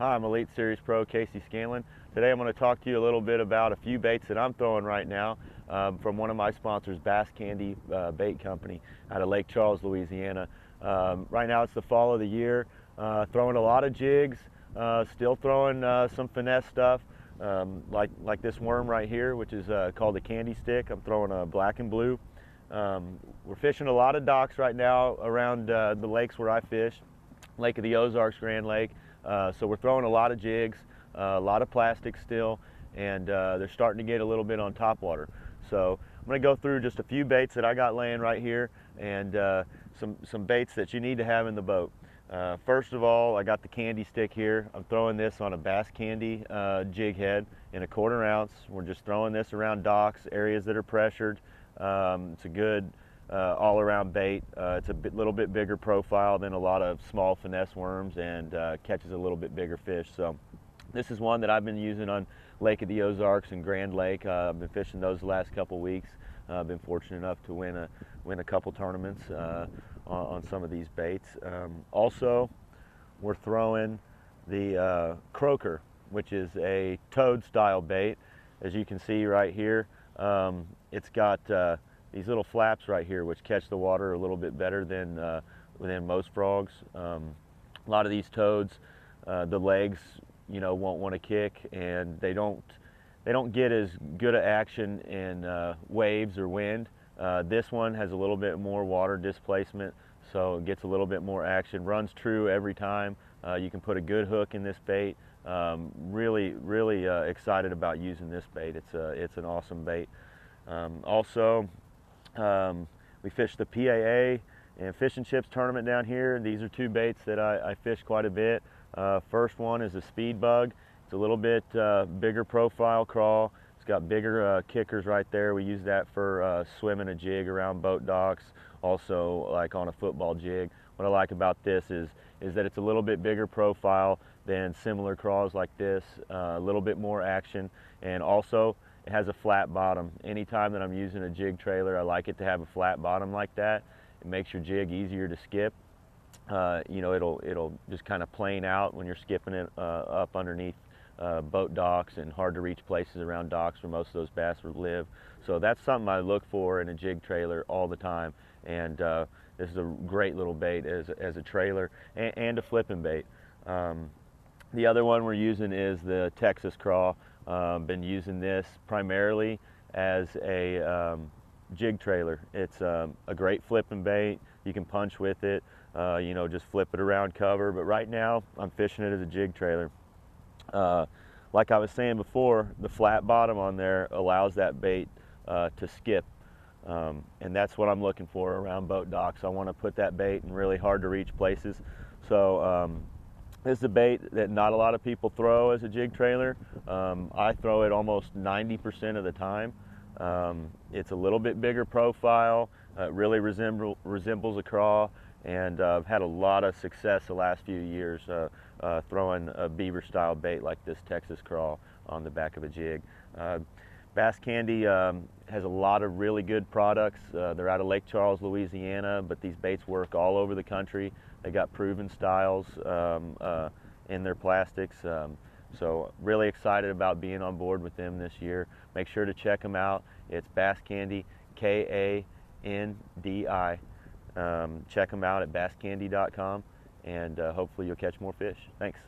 Hi, I'm Elite Series Pro Casey Scanlon. Today I'm going to talk to you a little bit about a few baits that I'm throwing right now from one of my sponsors, Bass Kandie Bait Company out of Lake Charles, Louisiana. Right now it's the fall of the year, throwing a lot of jigs, still throwing some finesse stuff like this worm right here, which is called a Kandi stick. I'm throwing a black and blue. We're fishing a lot of docks right now around the lakes where I fish, Lake of the Ozarks, Grand Lake. So we're throwing a lot of jigs, a lot of plastic still, and they're starting to get a little bit on top water. So I'm going to go through just a few baits that I got laying right here, and some baits that you need to have in the boat. First of all, I got the Kandi stick here. I'm throwing this on a Bass Kandie jig head in a 1/4 ounce. We're just throwing this around docks, areas that are pressured. It's a good all-around bait. It's a little bit bigger profile than a lot of small finesse worms, and catches a little bit bigger fish. So this is one that I've been using on Lake of the Ozarks and Grand Lake. I've been fishing those the last couple weeks. I've been fortunate enough to win a couple tournaments on some of these baits. Also, we're throwing the croaker, which is a toad style bait. As you can see right here, it's got these little flaps right here which catch the water a little bit better than most frogs. A lot of these toads, the legs, won't want to kick, and they don't get as good of action in waves or wind. This one has a little bit more water displacement, so it gets a little bit more action. Runs true every time. You can put a good hook in this bait. Really excited about using this bait. It's an awesome bait. Also, we fished the PAA and Fish and Chips tournament down here. These are two baits that I fish quite a bit. First one is a Speedbug. It's a little bit bigger profile craw. It's got bigger kickers right there. We use that for swimming a jig around boat docks, also like on a football jig. What I like about this is that it's a little bit bigger profile than similar craws like this, a little bit more action, and also it has a flat bottom. Anytime that I'm using a jig trailer, I like it to have a flat bottom like that. It makes your jig easier to skip. It'll just kind of plane out when you're skipping it up underneath boat docks and hard to reach places around docks where most of those bass live. So that's something I look for in a jig trailer all the time. And this is a great little bait as a trailer and a flipping bait. The other one we're using is the Texas Craw. Been using this primarily as a jig trailer. It's a great flipping bait. You can punch with it, just flip it around cover. But right now I'm fishing it as a jig trailer. Like I was saying before, the flat bottom on there allows that bait to skip. And that's what I'm looking for around boat docks. I want to put that bait in really hard to reach places. So this is a bait that not a lot of people throw as a jig trailer. I throw it almost 90% of the time. It's a little bit bigger profile. It really resembles a craw, and I've had a lot of success the last few years throwing a beaver style bait like this Texas Craw on the back of a jig. Bass Kandie has a lot of really good products. They're out of Lake Charles, Louisiana, but these baits work all over the country. They got proven styles in their plastics. So really excited about being on board with them this year. Make sure to check them out. It's Bass Kandie, Kandi. Check them out at basskandie.com, and hopefully you'll catch more fish. Thanks.